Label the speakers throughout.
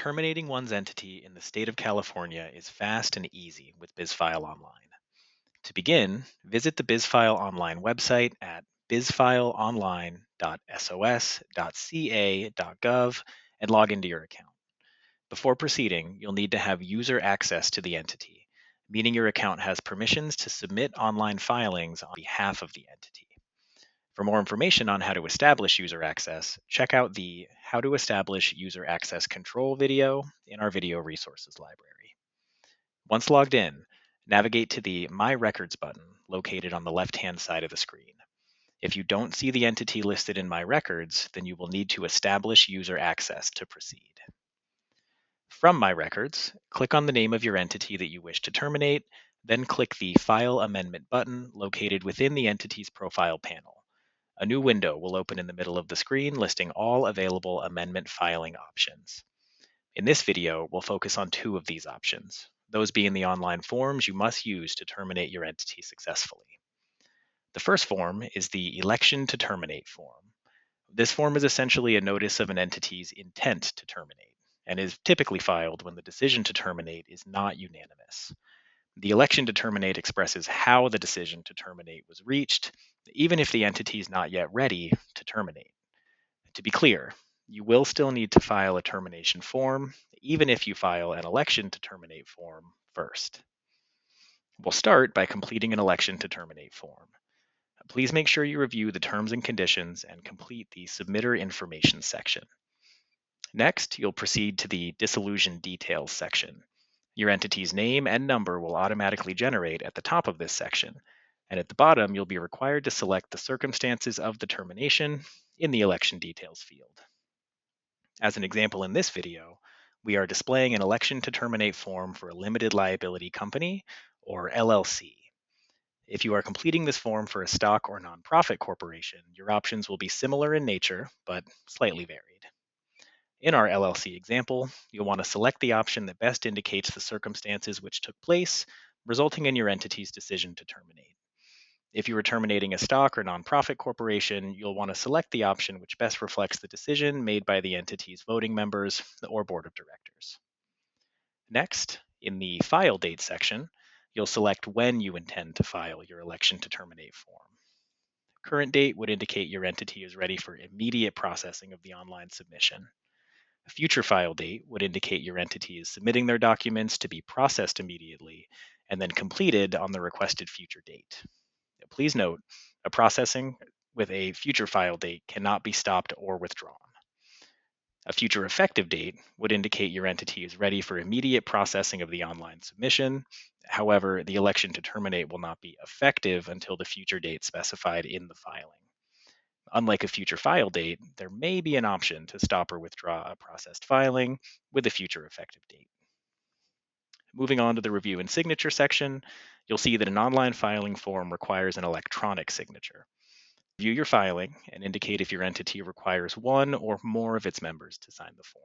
Speaker 1: Terminating one's entity in the state of California is fast and easy with bizfile online. To begin, visit the bizfile online website at bizfileonline.sos.ca.gov and log into your account. Before proceeding, you'll need to have user access to the entity, meaning your account has permissions to submit online filings on behalf of the entity. For more information on how to establish user access, check out the How to Establish User Access Control video in our video resources library. Once logged in, navigate to the My Records button located on the left-hand side of the screen. If you don't see the entity listed in My Records, then you will need to establish user access to proceed. From My Records, click on the name of your entity that you wish to terminate, then click the File Amendment button located within the entity's profile panel. A new window will open in the middle of the screen listing all available amendment filing options. In this video, we'll focus on two of these options, those being the online forms you must use to terminate your entity successfully. The first form is the Election to Terminate form. This form is essentially a notice of an entity's intent to terminate and is typically filed when the decision to terminate is not unanimous. The election to terminate expresses how the decision to terminate was reached, even if the entity is not yet ready to terminate. To be clear, you will still need to file a termination form, even if you file an election to terminate form first. We'll start by completing an election to terminate form. Please make sure you review the terms and conditions and complete the Submitter Information section. Next, you'll proceed to the Dissolution Details section. Your entity's name and number will automatically generate at the top of this section, and at the bottom, you'll be required to select the circumstances of the termination in the election details field. As an example in this video, we are displaying an election to terminate form for a limited liability company, or LLC. If you are completing this form for a stock or nonprofit corporation, your options will be similar in nature, but slightly varied. In our LLC example, you'll want to select the option that best indicates the circumstances which took place, resulting in your entity's decision to terminate. If you are terminating a stock or nonprofit corporation, you'll want to select the option which best reflects the decision made by the entity's voting members or board of directors. Next, in the File Date section, you'll select when you intend to file your election to terminate form. Current date would indicate your entity is ready for immediate processing of the online submission. A future file date would indicate your entity is submitting their documents to be processed immediately and then completed on the requested future date. Please note, a processing with a future file date cannot be stopped or withdrawn. A future effective date would indicate your entity is ready for immediate processing of the online submission. However, the election to terminate will not be effective until the future date specified in the filing. Unlike a future file date, there may be an option to stop or withdraw a processed filing with a future effective date. Moving on to the review and signature section, you'll see that an online filing form requires an electronic signature. View your filing and indicate if your entity requires one or more of its members to sign the form.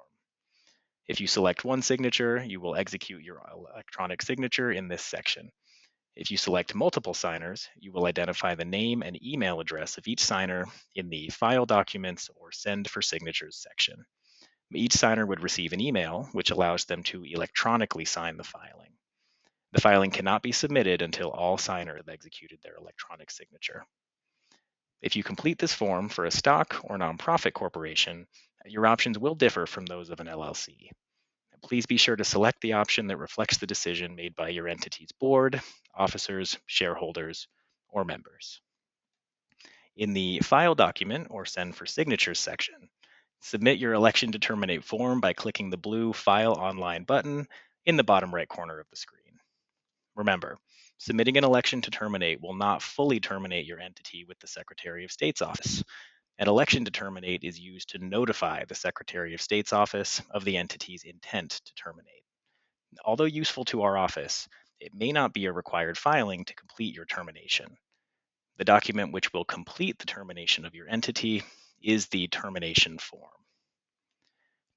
Speaker 1: If you select one signature, you will execute your electronic signature in this section. If you select multiple signers, you will identify the name and email address of each signer in the File Documents or Send for Signatures section. Each signer would receive an email, which allows them to electronically sign the filing. The filing cannot be submitted until all signers have executed their electronic signature. If you complete this form for a stock or nonprofit corporation, your options will differ from those of an LLC. Please be sure to select the option that reflects the decision made by your entity's board, officers, shareholders, or members. In the File Document or Send for Signatures section, submit your election to terminate form by clicking the blue File Online button in the bottom right corner of the screen. Remember, submitting an election to terminate will not fully terminate your entity with the Secretary of State's office. An election to terminate is used to notify the Secretary of State's office of the entity's intent to terminate. Although useful to our office, it may not be a required filing to complete your termination. The document which will complete the termination of your entity is the termination form.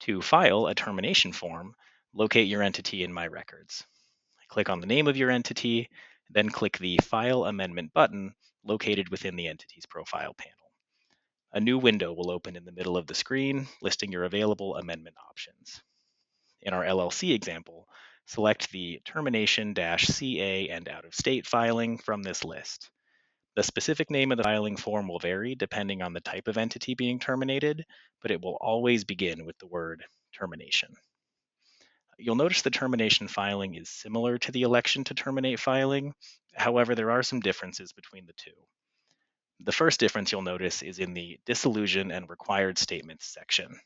Speaker 1: To file a termination form, locate your entity in My Records. Click on the name of your entity, then click the File Amendment button located within the entity's profile panel. A new window will open in the middle of the screen, listing your available amendment options. In our LLC example, select the Termination-CA and out-of-state filing from this list. The specific name of the filing form will vary depending on the type of entity being terminated, but it will always begin with the word termination. You'll notice the termination filing is similar to the election to terminate filing. However, there are some differences between the two. The first difference you'll notice is in the dissolution and required statements section.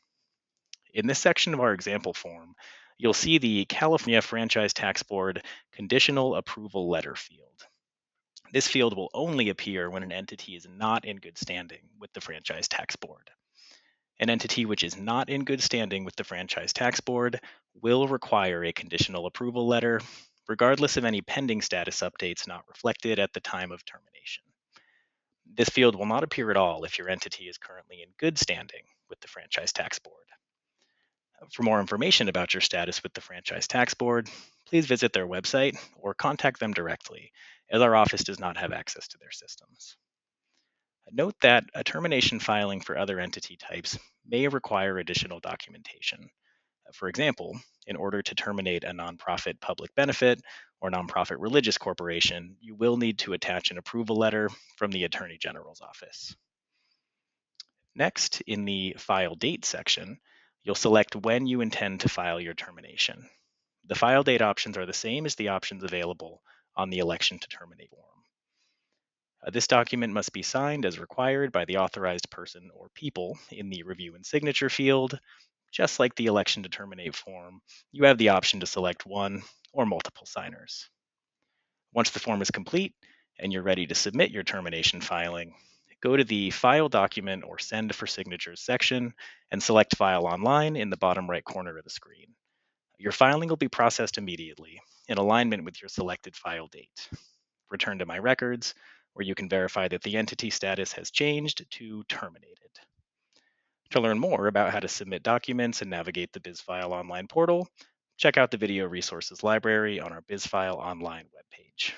Speaker 1: In this section of our example form, you'll see the California Franchise Tax Board conditional approval letter field. This field will only appear when an entity is not in good standing with the Franchise Tax Board. An entity which is not in good standing with the Franchise Tax Board will require a conditional approval letter, regardless of any pending status updates not reflected at the time of termination. This field will not appear at all if your entity is currently in good standing with the Franchise Tax Board. For more information about your status with the Franchise Tax Board, please visit their website or contact them directly, as our office does not have access to their systems. Note that a termination filing for other entity types may require additional documentation. For example, in order to terminate a nonprofit public benefit or nonprofit religious corporation, you will need to attach an approval letter from the Attorney General's office. Next, in the File Date section, you'll select when you intend to file your termination. The file date options are the same as the options available on the election to terminate form. This document must be signed as required by the authorized person or people in the review and signature field. Just like the election to terminate form, you have the option to select one or multiple signers. Once the form is complete and you're ready to submit your termination filing, go to the File Document or Send for Signatures section and select File Online in the bottom right corner of the screen. Your filing will be processed immediately in alignment with your selected file date. Return to My Records, where you can verify that the entity status has changed to terminated. To learn more about how to submit documents and navigate the bizfile online portal, check out the video resources library on our bizfile online webpage.